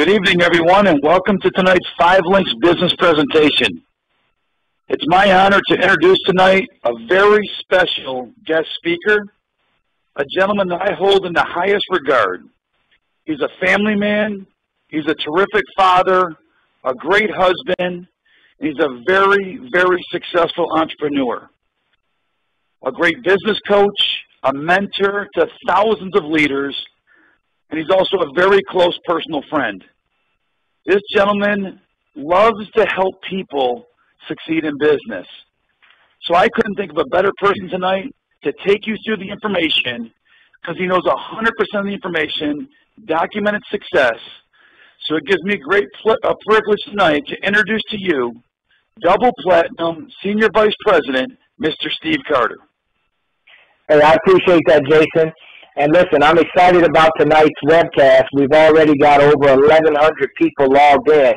Good evening, everyone, and welcome to tonight's 5 Links business presentation. It's my honor to introduce tonight a very special guest speaker, a gentleman that I hold in the highest regard. He's a family man, he's a terrific father, a great husband, and he's a very, very successful entrepreneur. A great business coach, a mentor to thousands of leaders, and he's also a very close personal friend. This gentleman loves to help people succeed in business. So I couldn't think of a better person tonight to take you through the information, because he knows 100% of the information, documented success. So it gives me great privilege tonight to introduce to you double platinum Senior Vice President, Mr. Steve Carter. Hey, I appreciate that, Jason. And listen, I'm excited about tonight's webcast. We've already got over 1,100 people logged in.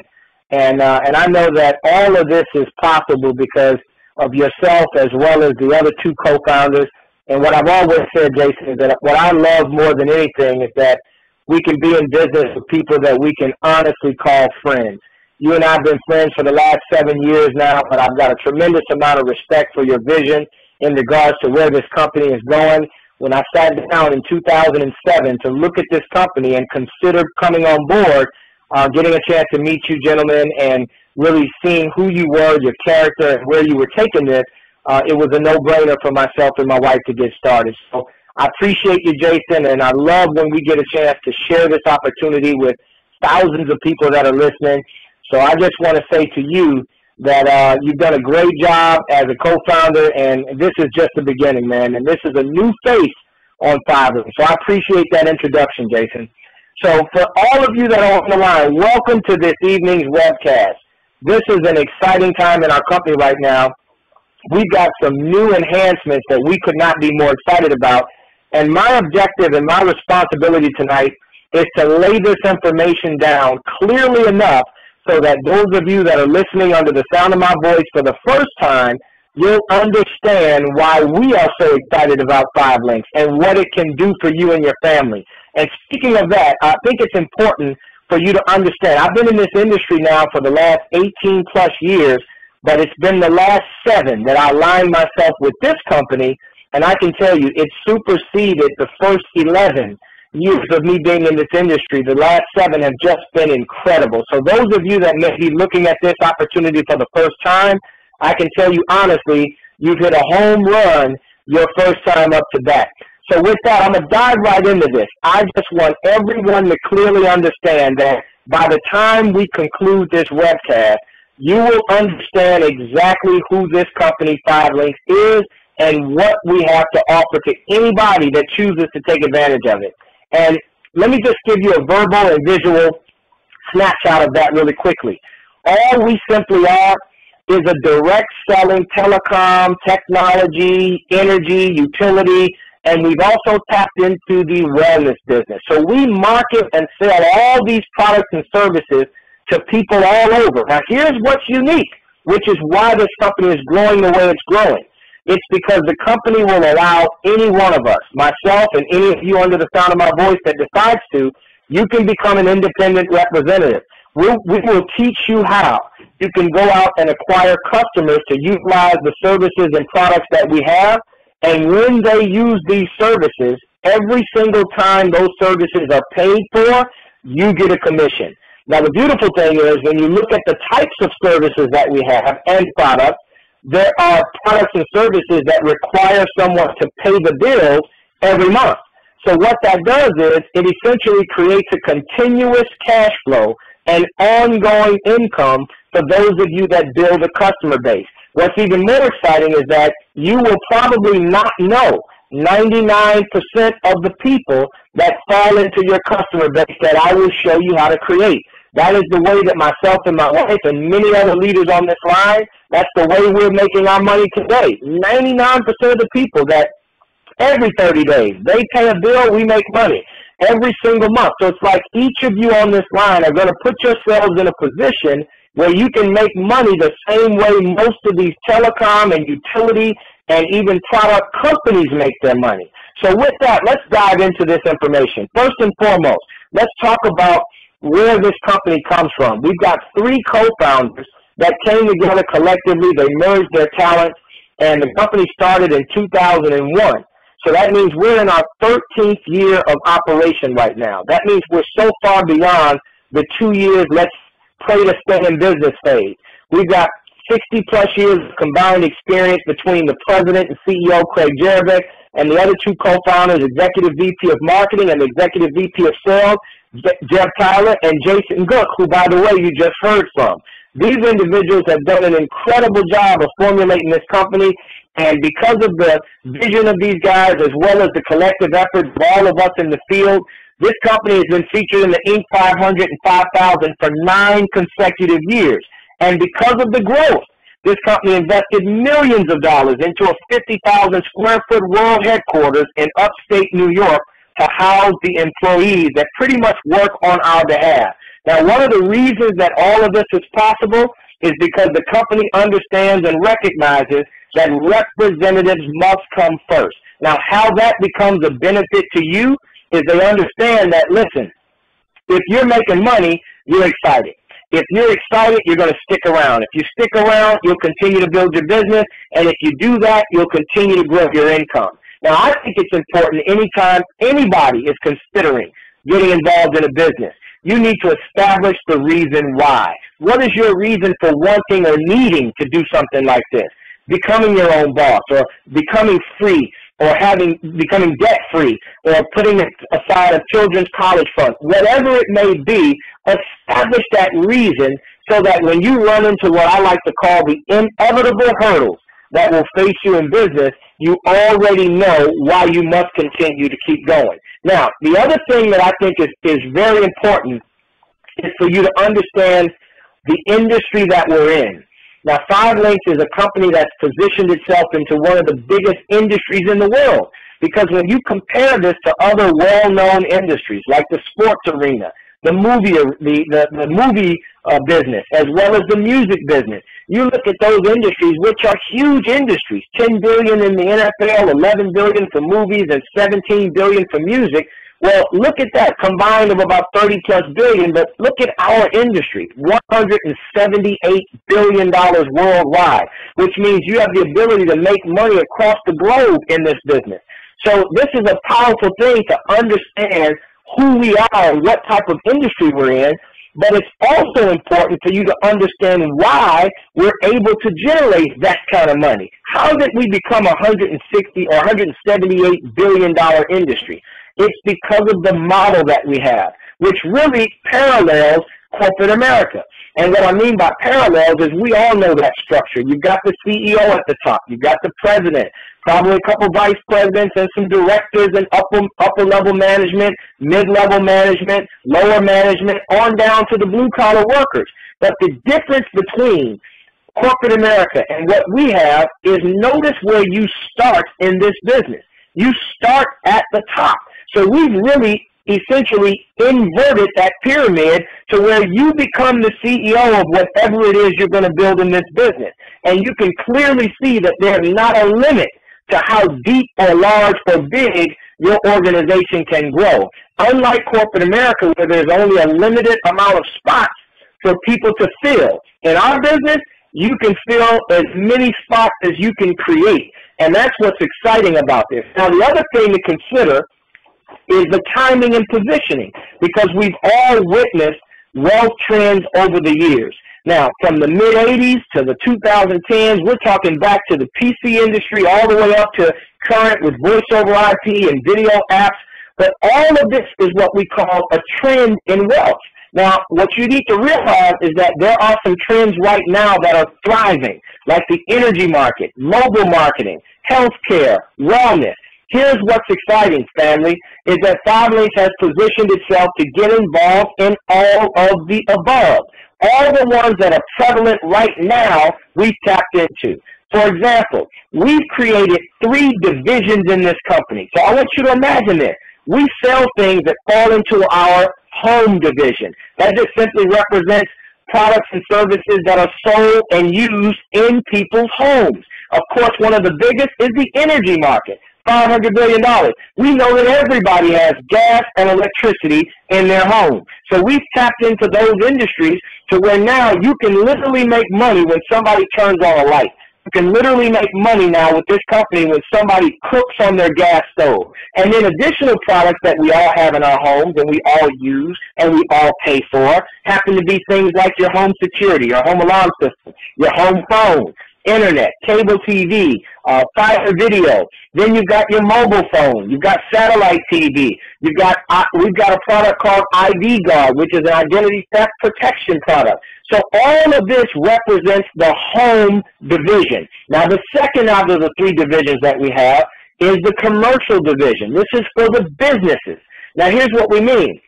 And I know that all of this is possible because of yourself as well as the other 2 co-founders. And what I've always said, Jason, is that what I love more than anything is that we can be in business with people that we can honestly call friends. You and I have been friends for the last 7 years now, but I've got a tremendous amount of respect for your vision in regards to where this company is going. When I sat down in 2007 to look at this company and considered coming on board, getting a chance to meet you gentlemen and really seeing who you were, your character, and where you were taking this, it was a no-brainer for myself and my wife to get started. So I appreciate you, Jason, and I love when we get a chance to share this opportunity with thousands of people that are listening. So I just want to say to you that you've done a great job as a co-founder, and this is just the beginning, man. And this is a new face on 5 Links. So I appreciate that introduction, Jason. So for all of you that are on the line, welcome to this evening's webcast. This is an exciting time in our company right now. We've got some new enhancements that we could not be more excited about. And my objective and my responsibility tonight is to lay this information down clearly enough so that those of you that are listening under the sound of my voice for the first time, you'll understand why we are so excited about 5 Links and what it can do for you and your family. And speaking of that, I think it's important for you to understand. I've been in this industry now for the last 18 plus years, but it's been the last 7 that I aligned myself with this company, and I can tell you it superseded the first 11 years of me being in this industry. The last 7 have just been incredible. So those of you that may be looking at this opportunity for the first time, I can tell you honestly, you've hit a home run your first time up to bat. So with that, I'm going to dive right into this. I just want everyone to clearly understand that by the time we conclude this webcast, you will understand exactly who this company 5 Links is and what we have to offer to anybody that chooses to take advantage of it. And let me just give you a verbal and visual snapshot of that really quickly. All we simply are is a direct selling telecom, technology, energy, utility, and we've also tapped into the wellness business. So we market and sell all these products and services to people all over. Now here's what's unique, which is why this company is growing the way it's growing. It's because the company will allow any one of us, myself and any of you under the sound of my voice that decides to, you can become an independent representative. We will teach you how. You can go out and acquire customers to utilize the services and products that we have, and when they use these services, every single time those services are paid for, you get a commission. Now the beautiful thing is when you look at the types of services that we have and products, there are products and services that require someone to pay the bills every month. So what that does is it essentially creates a continuous cash flow and ongoing income for those of you that build a customer base. What's even more exciting is that you will probably not know 99% of the people that fall into your customer base that I will show you how to create. That is the way that myself and my wife and many other leaders on this line, that's the way we're making our money today. 99% of the people that every 30 days, they pay a bill, we make money every single month. So it's like each of you on this line are going to put yourselves in a position where you can make money the same way most of these telecom and utility and even product companies make their money. So with that, let's dive into this information. First and foremost, let's talk about where this company comes from. We've got 3 co-founders that came together collectively. They merged their talents, and the company started in 2001. So that means we're in our 13th year of operation right now. That means we're so far beyond the 2 years, let's pray to stay in business phase. We've got 60-plus years of combined experience between the president and CEO, Craig Jerabeck, and the other 2 co-founders, Executive VP of Marketing and Executive VP of Sales, Jeb Tyler and Jason Guck, who, by the way, you just heard from. These individuals have done an incredible job of formulating this company, and because of the vision of these guys, as well as the collective efforts of all of us in the field, this company has been featured in the Inc. 500 and 5,000 for 9 consecutive years. And because of the growth, this company invested millions of dollars into a 50,000 square foot world headquarters in upstate New York to house the employees that pretty much work on our behalf. Now, one of the reasons that all of this is possible is because the company understands and recognizes that representatives must come first. Now, how that becomes a benefit to you is they understand that, listen, if you're making money, you're excited. If you're excited, you're going to stick around. If you stick around, you'll continue to build your business. And if you do that, you'll continue to grow your income. Now, I think it's important anytime anybody is considering getting involved in a business, you need to establish the reason why. What is your reason for wanting or needing to do something like this? Becoming your own boss, or becoming free, or becoming debt-free, or putting aside a children's college fund. Whatever it may be, establish that reason so that when you run into what I like to call the inevitable hurdles that will face you in business, you already know why you must continue to keep going. Now, the other thing that I think is very important is for you to understand the industry that we're in. Now, 5 Links is a company that's positioned itself into one of the biggest industries in the world, because when you compare this to other well-known industries like the sports arena, the movie business, as well as the music business, you look at those industries, which are huge industries, $10 billion in the NFL, $11 billion for movies, and $17 billion for music. Well, look at that, combined of about 30-plus billion, but look at our industry, $178 billion worldwide, which means you have the ability to make money across the globe in this business. So this is a powerful thing to understand who we are and what type of industry we're in, but it's also important for you to understand why we're able to generate that kind of money. How did we become a $160 or $178 billion industry? It's because of the model that we have, which really parallels corporate America. And what I mean by parallels is we all know that structure. You've got the CEO at the top. You've got the president, probably a couple vice presidents and some directors and upper-level management, mid-level management, lower management, on down to the blue-collar workers. But the difference between corporate America and what we have is notice where you start in this business. You start at the top. So we've really essentially inverted that pyramid to where you become the CEO of whatever it is you're going to build in this business. And you can clearly see that there's not a limit to how deep or large or big your organization can grow. Unlike corporate America, where there's only a limited amount of spots for people to fill. In our business, you can fill as many spots as you can create. And that's what's exciting about this. Now, the other thing to consider is the timing and positioning, because we've all witnessed wealth trends over the years. Now, from the mid-'80s to the 2010s, we're talking back to the PC industry all the way up to current with voice over IP and video apps. But all of this is what we call a trend in wealth. Now, what you need to realize is that there are some trends right now that are thriving, like the energy market, mobile marketing, healthcare, wellness. Here's what's exciting, family, is that 5 Links has positioned itself to get involved in all of the above. All the ones that are prevalent right now, we've tapped into. For example, we've created 3 divisions in this company. So I want you to imagine this. We sell things that fall into our home division. That just simply represents products and services that are sold and used in people's homes. Of course, one of the biggest is the energy market. $500 billion. We know that everybody has gas and electricity in their home. So we've tapped into those industries to where now you can literally make money when somebody turns on a light. You can literally make money now with this company when somebody cooks on their gas stove. And then additional products that we all have in our homes and we all use and we all pay for happen to be things like your home security, your home alarm system, your home phone, internet, cable TV, fire video. Then you've got your mobile phone. You've got satellite TV. We've got a product called ID Guard, which is an identity theft protection product. So all of this represents the home division. Now, the second out of the three divisions that we have is the commercial division. This is for the businesses. Now, here's what we mean.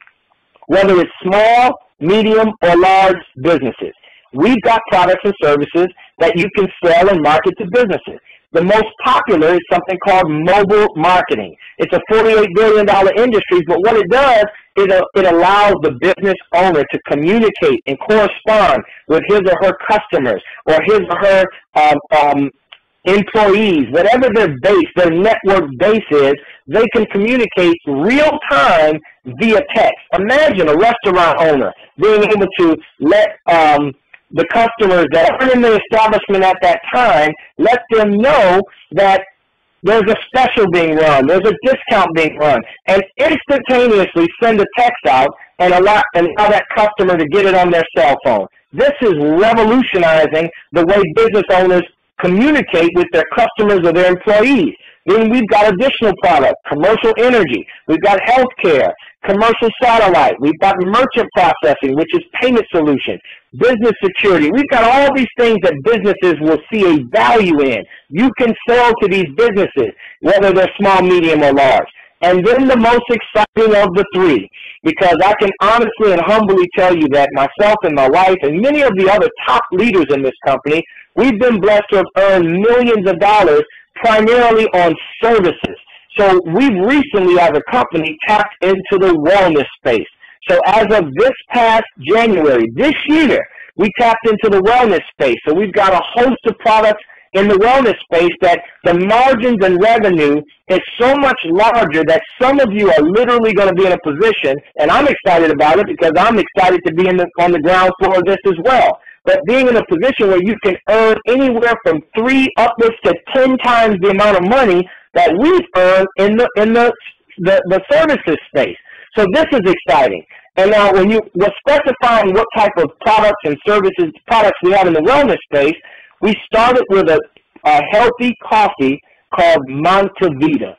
Whether it's small, medium, or large businesses, we've got products and services that you can sell and market to businesses. The most popular is something called mobile marketing. It's a $48 billion industry, but what it does is it allows the business owner to communicate and correspond with his or her customers or his or her employees, whatever their base, their network base is, they can communicate real time via text. Imagine a restaurant owner being able to let the customers that aren't in the establishment at that time, let them know that there's a special being run, there's a discount being run, and instantaneously send a text out and allow that customer to get it on their cell phone. This is revolutionizing the way business owners communicate with their customers or their employees. Then we've got additional products, commercial energy. We've got healthcare, commercial satellite. We've got merchant processing, which is payment solution, business security. We've got all these things that businesses will see a value in. You can sell to these businesses, whether they're small, medium, or large. And then the most exciting of the three, because I can honestly and humbly tell you that myself and my wife and many of the other top leaders in this company, we've been blessed to have earned millions of dollars primarily on services. So we've recently, as a company, tapped into the wellness space. So as of this past January, this year, we tapped into the wellness space. So we've got a host of products in the wellness space that the margins and revenue is so much larger that some of you are literally going to be in a position, and I'm excited about it because I'm excited to be on the ground floor of this as well. But being in a position where you can earn anywhere from 3 upwards to 10 times the amount of money that we've earned in the services space. So this is exciting. And now when we're specifying what type of products and services products we have in the wellness space, we started with a healthy coffee called Montevita.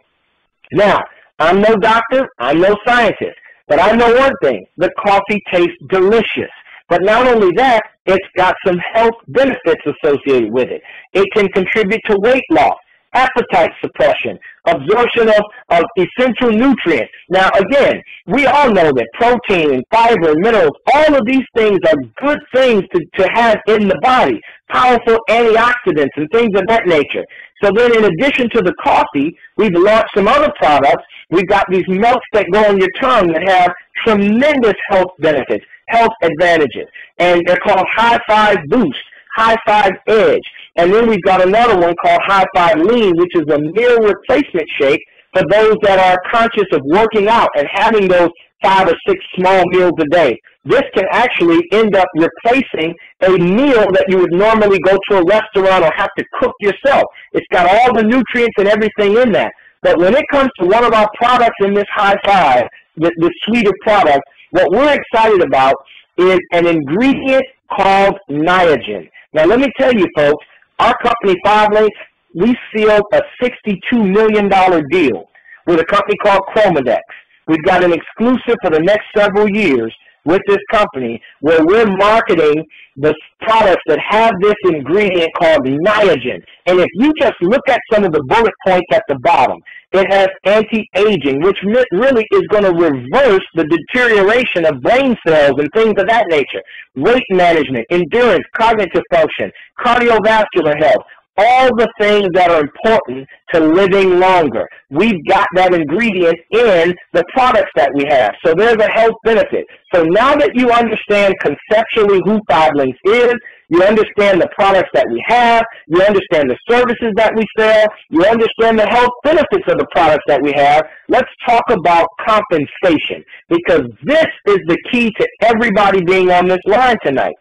Now, I'm no doctor, I'm no scientist, but I know one thing, the coffee tastes delicious. But not only that, it's got some health benefits associated with it. It can contribute to weight loss, appetite suppression, absorption of essential nutrients. Now, again, we all know that protein and fiber and minerals, all of these things are good things to have in the body, powerful antioxidants and things of that nature. So then in addition to the coffee, we've launched some other products. We've got these melts that go on your tongue that have tremendous health benefits, health advantages. And they're called High Five Boost, High Five Edge. And then we've got another one called High Five Lean, which is a meal replacement shake for those that are conscious of working out and having those 5 or 6 small meals a day. This can actually end up replacing a meal that you would normally go to a restaurant or have to cook yourself. It's got all the nutrients and everything in that. But when it comes to one of our products in this High Five, the suite of products, what we're excited about is an ingredient called Niagen. Now, let me tell you, folks, our company, 5 Links, we sealed a $62 million deal with a company called Chromadex. We've got an exclusive for the next several years with this company where we're marketing the products that have this ingredient called Niagen. And if you just look at some of the bullet points at the bottom, it has anti-aging, which really is going to reverse the deterioration of brain cells and things of that nature. Weight management, endurance, cognitive function, cardiovascular health, all the things that are important to living longer. We've got that ingredient in the products that we have. So there's a health benefit. So now that you understand conceptually who 5 Links is, you understand the products that we have, you understand the services that we sell, you understand the health benefits of the products that we have, let's talk about compensation, because this is the key to everybody being on this line tonight.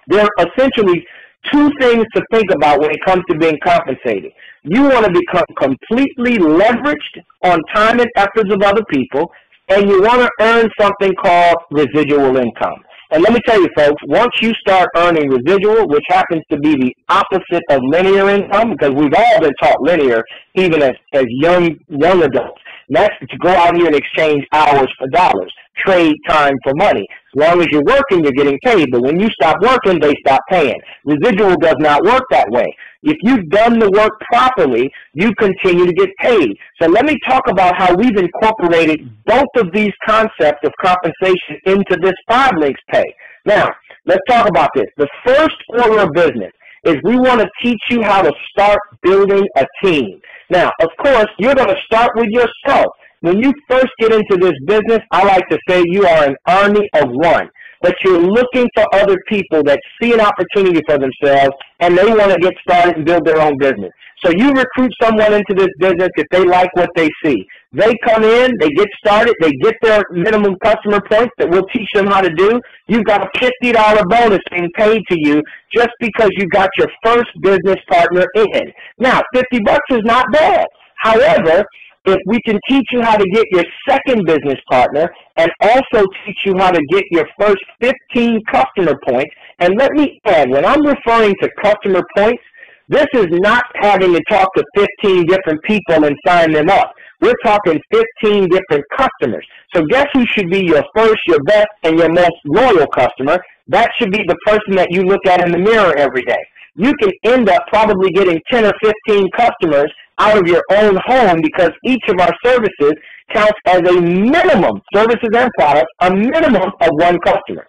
There are essentially 2 things to think about when it comes to being compensated. You want to become completely leveraged on time and efforts of other people, and you want to earn something called residual income. And let me tell you, folks, once you start earning residual, which happens to be the opposite of linear income, because we've all been taught linear, even as young adults, and that's to go out here and exchange hours for dollars, trade time for money. As long as you're working, you're getting paid, but when you stop working, they stop paying. Residual does not work that way. If you've done the work properly, you continue to get paid. So let me talk about how we've incorporated both of these concepts of compensation into this 5 Links pay. Now, let's talk about this. The first order of business is we want to teach you how to start building a team. Now, of course, you're going to start with yourself. When you first get into this business, I like to say you are an army of one, but you're looking for other people that see an opportunity for themselves and they want to get started and build their own business. So you recruit someone into this business if they like what they see. They come in, they get started, they get their minimum customer points that we'll teach them how to do. You've got a $50 bonus being paid to you just because you got your first business partner in. Now, $50 is not bad. However, if we can teach you how to get your second business partner and also teach you how to get your first 15 customer points, and let me add, when I'm referring to customer points, this is not having to talk to 15 different people and sign them up. We're talking 15 different customers. So guess who should be your first, your best, and your most loyal customer? That should be the person that you look at in the mirror every day. You can end up probably getting 10 or 15 customers out of your own home because each of our services counts as a minimum, services and products, a minimum of 1 customer.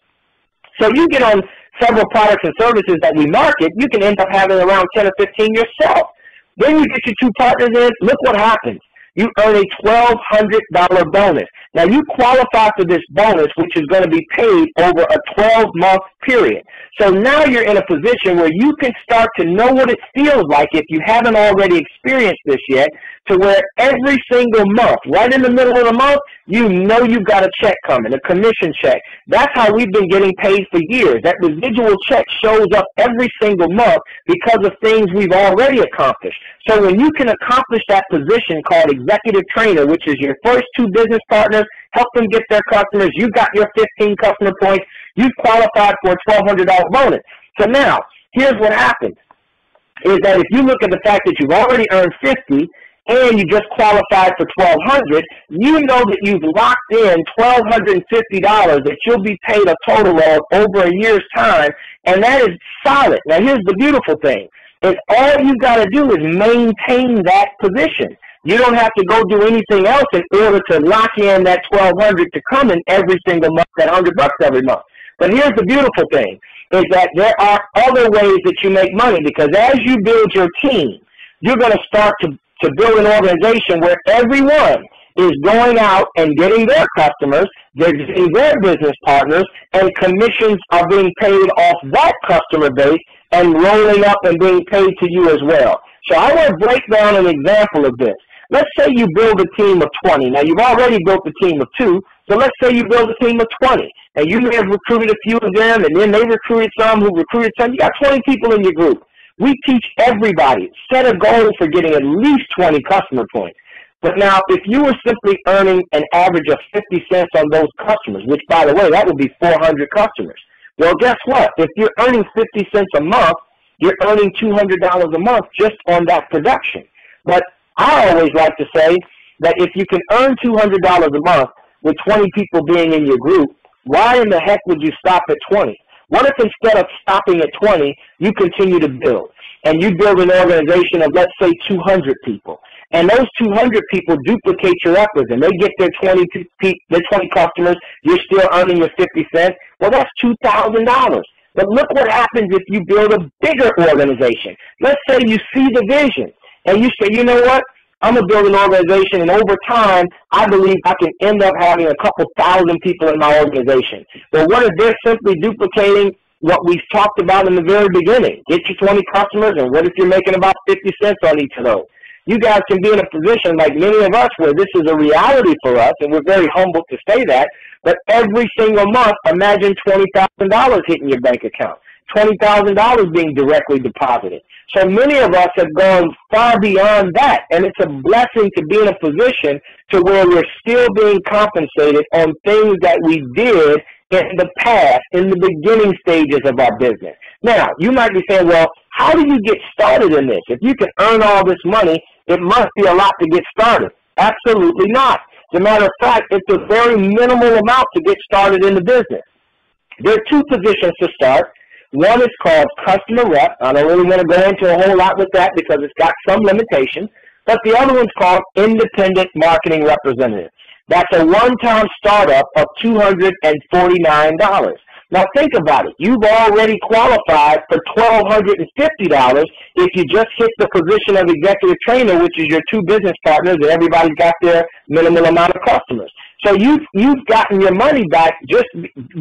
So you get on several products and services that we market, you can end up having around 10 or 15 yourself. Then you get your 2 partners in, look what happens. You earn a $1,200 bonus. Now you qualify for this bonus, which is going to be paid over a 12-month period. So now you're in a position where you can start to know what it feels like, if you haven't already experienced this yet, to where every single month, right in the middle of the month, you know you've got a check coming, a commission check. That's how we've been getting paid for years. That residual check shows up every single month because of things we've already accomplished. So when you can accomplish that position called executive trainer, which is your first 2 business partners, help them get their customers, you got your 15 customer points, you've qualified for a $1,200 bonus. So now, here's what happens, is that if you look at the fact that you've already earned 50 and you just qualified for $1,200, you know that you've locked in $1,250 that you'll be paid a total of over a year's time, and that is solid. Now, here's the beautiful thing, is all you've got to do is maintain that position. You don't have to go do anything else in order to lock in that $1,200 to come in every single month, that $100 every month. But here's the beautiful thing, is that there are other ways that you make money, because as you build your team, you're going to start to build an organization where everyone is going out and getting their customers, they're getting their business partners, and commissions are being paid off that customer base and rolling up and being paid to you as well. So I want to break down an example of this. Let's say you build a team of 20. Now, you've already built a team of 2, so let's say you build a team of 20. And you may have recruited a few of them, and then they recruited some who recruited some. You got 20 people in your group. We teach everybody, set a goal for getting at least 20 customer points. But now, if you were simply earning an average of 50 cents on those customers, which, by the way, that would be 400 customers. Well, guess what? If you're earning 50 cents a month, you're earning $200 a month just on that production. But I always like to say that if you can earn $200 a month with 20 people being in your group, why in the heck would you stop at 20? What if instead of stopping at 20, you continue to build? And you build an organization of, let's say, 200 people. And those 200 people duplicate your efforts, and they get their 20 customers. You're still earning your 50 cents. Well, that's $2,000. But look what happens if you build a bigger organization. Let's say you see the vision and you say, you know what? I'm going to build an organization, and over time, I believe I can end up having a couple thousand people in my organization. Well, what if they're simply duplicating what we've talked about in the very beginning? Get you 20 customers, and what if you're making about 50 cents on each of those? You guys can be in a position like many of us where this is a reality for us, and we're very humbled to say that, but every single month, imagine $20,000 hitting your bank account, $20,000 being directly deposited. So many of us have gone far beyond that, and it's a blessing to be in a position to where we're still being compensated on things that we did in the past, in the beginning stages of our business. Now, you might be saying, well, how do you get started in this? If you can earn all this money, it must be a lot to get started. Absolutely not. As a matter of fact, it's a very minimal amount to get started in the business. There are two positions to start. One is called customer rep. I don't really want to go into a whole lot with that because it's got some limitations. But the other one's called independent marketing representative. That's a one-time startup of $249. Now think about it. You've already qualified for $1,250 if you just hit the position of executive trainer, which is your two business partners, and everybody's got their minimal amount of customers. So you've gotten your money back just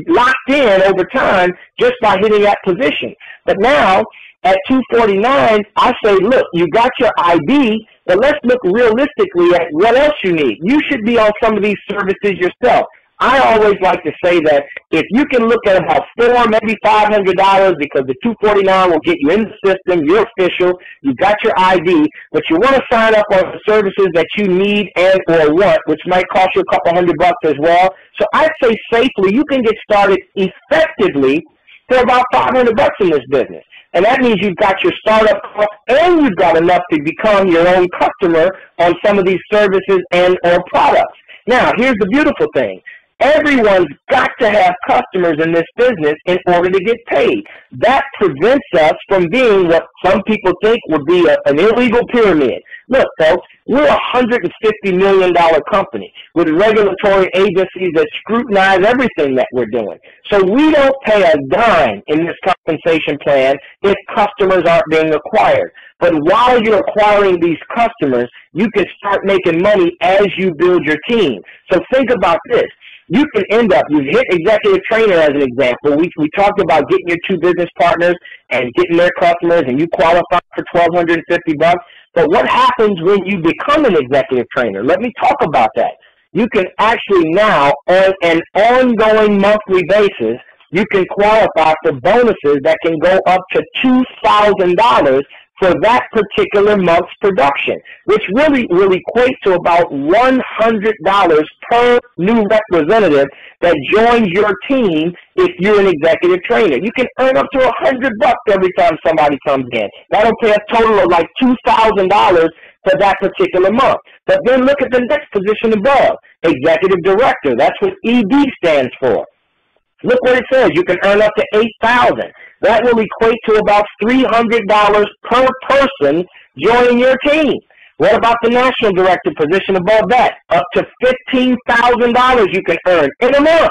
locked in over time just by hitting that position. But now at $249, I say, look, you got your ID, but let's look realistically at what else you need. You should be on some of these services yourself. I always like to say that if you can look at about $400, maybe $500, because the $249 will get you in the system, you're official, you got your ID, but you want to sign up on the services that you need and or want, which might cost you a couple $100 as well. So I'd say safely you can get started effectively for about $500 in this business. And that means you've got your startup cost and you've got enough to become your own customer on some of these services and or products. Now, here's the beautiful thing. Everyone's got to have customers in this business in order to get paid. That prevents us from being what some people think would be an illegal pyramid. Look, folks, we're a $150 million company with regulatory agencies that scrutinize everything that we're doing. So we don't pay a dime in this compensation plan if customers aren't being acquired. But while you're acquiring these customers, you can start making money as you build your team. So think about this. You can end up, you hit executive trainer as an example. We talked about getting your two business partners and getting their customers, and you qualify for $1,250. But what happens when you become an executive trainer? Let me talk about that. You can actually now, on an ongoing monthly basis, you can qualify for bonuses that can go up to $2,000 for that particular month's production, which really equates to about $100 per new representative that joins your team if you're an executive trainer. You can earn up to $100 every time somebody comes in. That'll pay a total of like $2,000 for that particular month. But then look at the next position above, executive director. That's what ED stands for. Look what it says. You can earn up to $8,000. That will equate to about $300 per person joining your team. What about the national director position above that? Up to $15,000 you can earn in a month.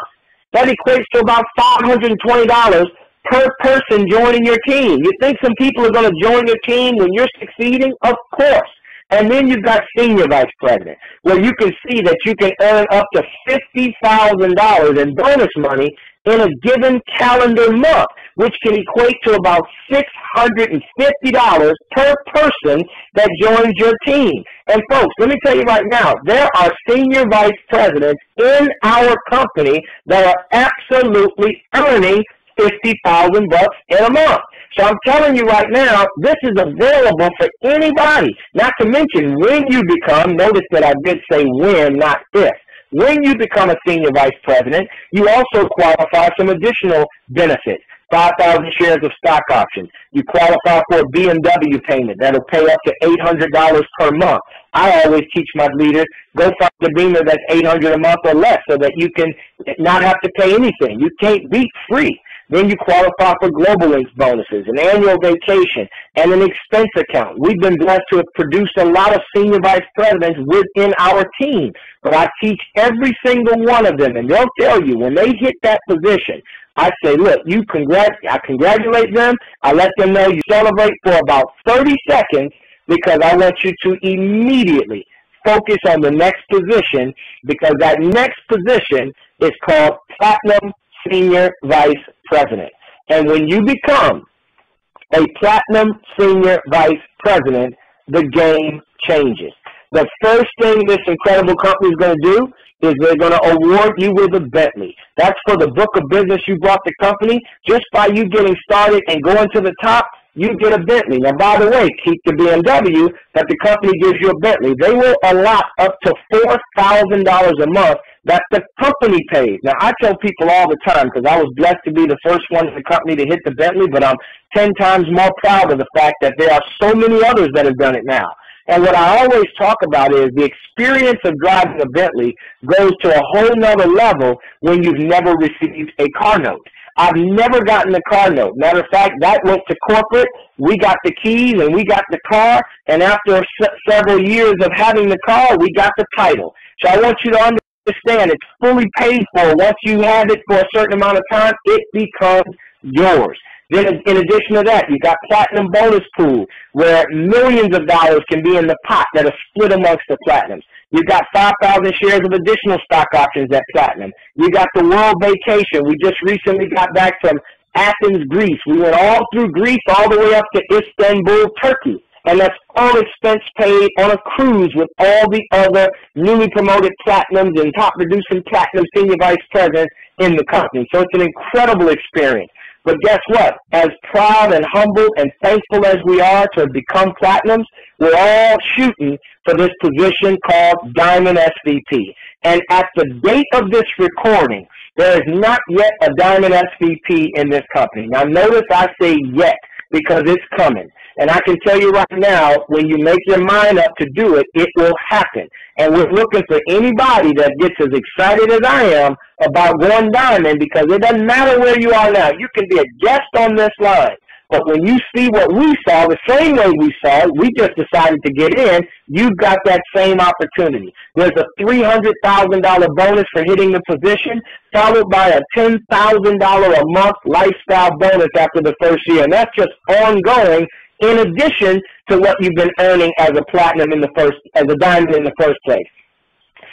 That equates to about $520 per person joining your team. You think some people are going to join your team when you're succeeding? Of course. And then you've got senior vice president, where you can see that you can earn up to $50,000 in bonus money in a given calendar month, which can equate to about $650 per person that joins your team. And folks, let me tell you right now, there are senior vice presidents in our company that are absolutely earning $50,000 in a month. So I'm telling you right now, this is available for anybody. Not to mention, when you become, notice that I did say when, not if. When you become a senior vice president, you also qualify some additional benefits. 5,000 shares of stock options. You qualify for a BMW payment. That'll pay up to $800 per month. I always teach my leaders, go find a Beamer that's $800 a month or less so that you can not have to pay anything. You can't beat free. Then you qualify for Global Links bonuses, an annual vacation, and an expense account. We've been blessed to have produced a lot of senior vice presidents within our team. But I teach every single one of them, and they'll tell you when they hit that position I say, look, I congratulate them. I let them know you celebrate for about 30 seconds because I want you to immediately focus on the next position, because that next position is called Platinum Senior Vice President. And when you become a Platinum Senior Vice President, the game changes. The first thing this incredible company is going to do is they're going to award you with a Bentley. That's for the book of business you brought the company. Just by you getting started and going to the top, you get a Bentley. Now, by the way, keep the BMW, but the company gives you a Bentley. They will allot up to $4,000 a month that the company pays. Now, I tell people all the time, because I was blessed to be the first one in the company to hit the Bentley, but I'm 10 times more proud of the fact that there are so many others that have done it now. And what I always talk about is the experience of driving a Bentley goes to a whole nother level when you've never received a car note. I've never gotten a car note. Matter of fact, that went to corporate. We got the keys and we got the car. And after several years of having the car, we got the title. So I want you to understand it's fully paid for. Once you have it for a certain amount of time, it becomes yours. Then in addition to that, you got Platinum Bonus Pool, where millions of dollars can be in the pot that are split amongst the Platinums. You got 5,000 shares of additional stock options at Platinum. You got the World Vacation. We just recently got back from Athens, Greece. We went all through Greece all the way up to Istanbul, Turkey. And that's all expense paid on a cruise with all the other newly promoted Platinums and top producing Platinum Senior Vice Presidents in the company. So it's an incredible experience. But guess what? As proud and humble and thankful as we are to become Platinums, we're all shooting for this position called Diamond SVP. And at the date of this recording, there is not yet a Diamond SVP in this company. Now notice I say yet, because it's coming. And I can tell you right now, when you make your mind up to do it, it will happen. And we're looking for anybody that gets as excited as I am about going diamond, because it doesn't matter where you are now. You can be a guest on this line. But when you see what we saw, the same way we saw it, we just decided to get in, you've got that same opportunity. There's a $300,000 bonus for hitting the position, followed by a $10,000 a month lifestyle bonus after the first year. And that's just ongoing, in addition to what you've been earning as a platinum in the first, as a diamond in the first place.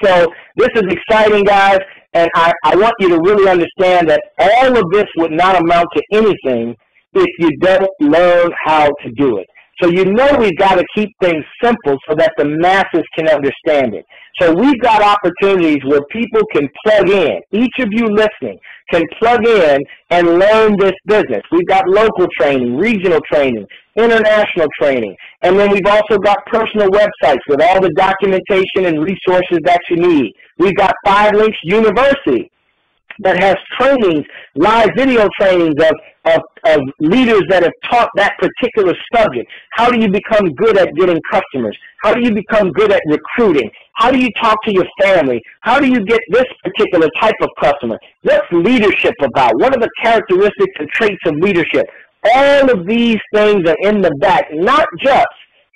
So this is exciting, guys, and I want you to really understand that all of this would not amount to anything if you don't learn how to do it. So you know we've got to keep things simple so that the masses can understand it. So we've got opportunities where people can plug in. Each of you listening can plug in and learn this business. We've got local training, regional training, international training, and then we've also got personal websites with all the documentation and resources that you need. We've got 5 Links University that has trainings, live video trainings of leaders that have taught that particular subject. How do you become good at getting customers? How do you become good at recruiting? How do you talk to your family? How do you get this particular type of customer? What's leadership about? What are the characteristics and traits of leadership? All of these things are in the back, not just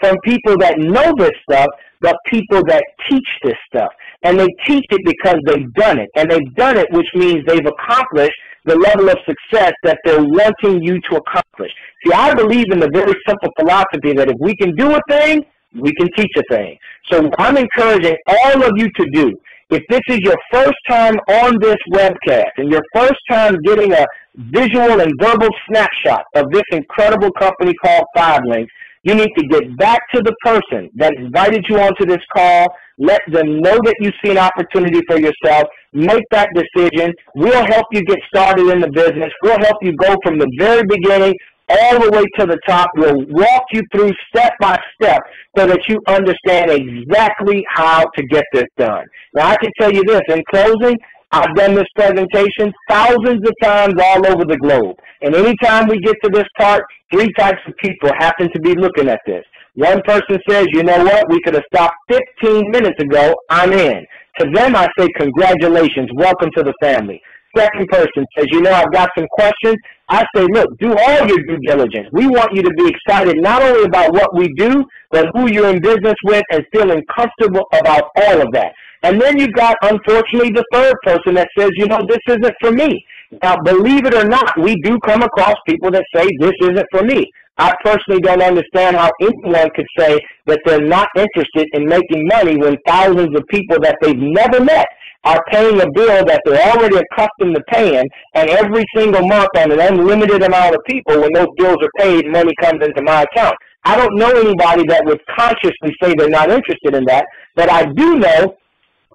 from people that know this stuff, but people that teach this stuff. And they teach it because they've done it. And they've done it, which means they've accomplished the level of success that they're wanting you to accomplish. See, I believe in the very simple philosophy that if we can do a thing, we can teach a thing. So I'm encouraging all of you to do, if this is your first time on this webcast and your first time getting a visual and verbal snapshot of this incredible company called 5 Links, you need to get back to the person that invited you onto this call. Let them know that you see an opportunity for yourself. Make that decision. We'll help you get started in the business. We'll help you go from the very beginning all the way to the top. We'll walk you through step by step so that you understand exactly how to get this done. Now, I can tell you this, in closing, I've done this presentation thousands of times all over the globe. And anytime we get to this part, 3 types of people happen to be looking at this. One person says, you know what, we could have stopped 15 minutes ago, I'm in. To them, I say, congratulations, welcome to the family. Second person says, you know, I've got some questions. I say, look, do all your due diligence. We want you to be excited not only about what we do, but who you're in business with and feeling comfortable about all of that. And then you've got, unfortunately, the third person that says, you know, this isn't for me. Now, believe it or not, we do come across people that say, this isn't for me. I personally don't understand how anyone could say that they're not interested in making money when thousands of people that they've never met are paying a bill that they're already accustomed to paying, and every single month on an unlimited amount of people, when those bills are paid, money comes into my account. I don't know anybody that would consciously say they're not interested in that, but I do know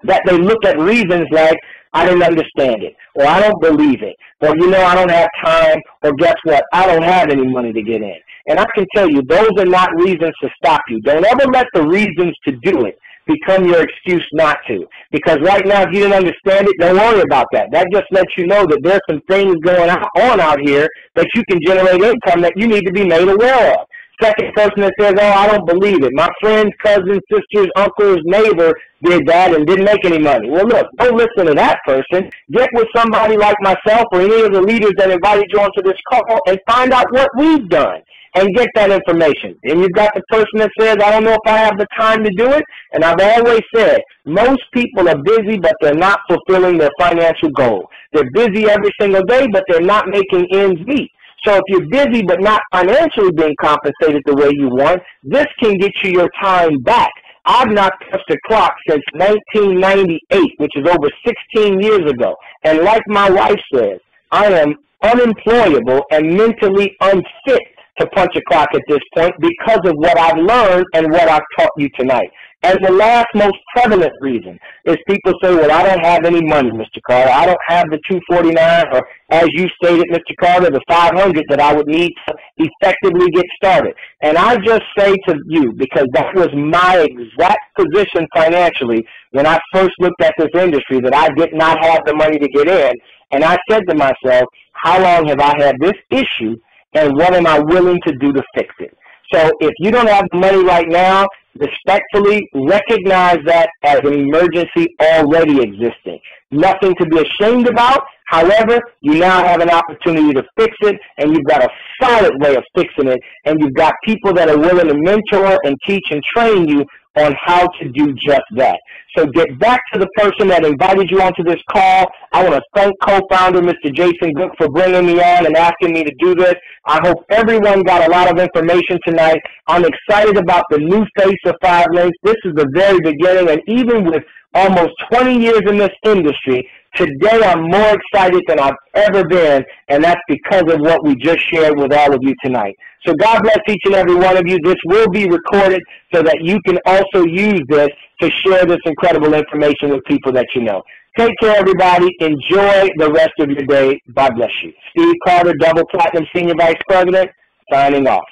that they look at reasons like, I didn't understand it, or I don't believe it, or, I don't have time, or guess what, I don't have any money to get in. And I can tell you, those are not reasons to stop you. Don't ever let the reasons to do it become your excuse not to. Because right now, if you didn't understand it, don't worry about that. That just lets you know that there's some things going on out here that you can generate income that you need to be made aware of. Second person that says, oh, I don't believe it. My friends, cousins, sisters, uncles, neighbor did that and didn't make any money. Well, look, don't listen to that person. Get with somebody like myself or any of the leaders that invited you onto this call and find out what we've done and get that information. And you've got the person that says, I don't know if I have the time to do it. And I've always said, most people are busy, but they're not fulfilling their financial goal. They're busy every single day, but they're not making ends meet. So if you're busy but not financially being compensated the way you want, this can get you your time back. I've not touched a clock since 1998, which is over 16 years ago. And like my wife says, I am unemployable and mentally unfit to punch a clock at this point because of what I've learned and what I've taught you tonight. And the last most prevalent reason is people say, well, I don't have any money, Mr. Carter. I don't have the $249 or, as you stated, Mr. Carter, the $500 that I would need to effectively get started. And I just say to you, because that was my exact position financially when I first looked at this industry, that I did not have the money to get in. And I said to myself, how long have I had this issue, and what am I willing to do to fix it? So if you don't have the money right now, respectfully recognize that as an emergency already existing. Nothing to be ashamed about. However, you now have an opportunity to fix it, and you've got a solid way of fixing it, and you've got people that are willing to mentor and teach and train you on how to do just that. So get back to the person that invited you onto this call. I want to thank co-founder Mr. Jason Guck for bringing me on and asking me to do this. I hope everyone got a lot of information tonight. I'm excited about the new face of 5 Links. This is the very beginning, and even with almost 20 years in this industry, today I'm more excited than I've ever been, and that's because of what we just shared with all of you tonight. So God bless each and every one of you. This will be recorded so that you can also use this to share this incredible information with people that you know. Take care, everybody. Enjoy the rest of your day. God bless you. Steve Carter, Double Platinum Senior Vice President, signing off.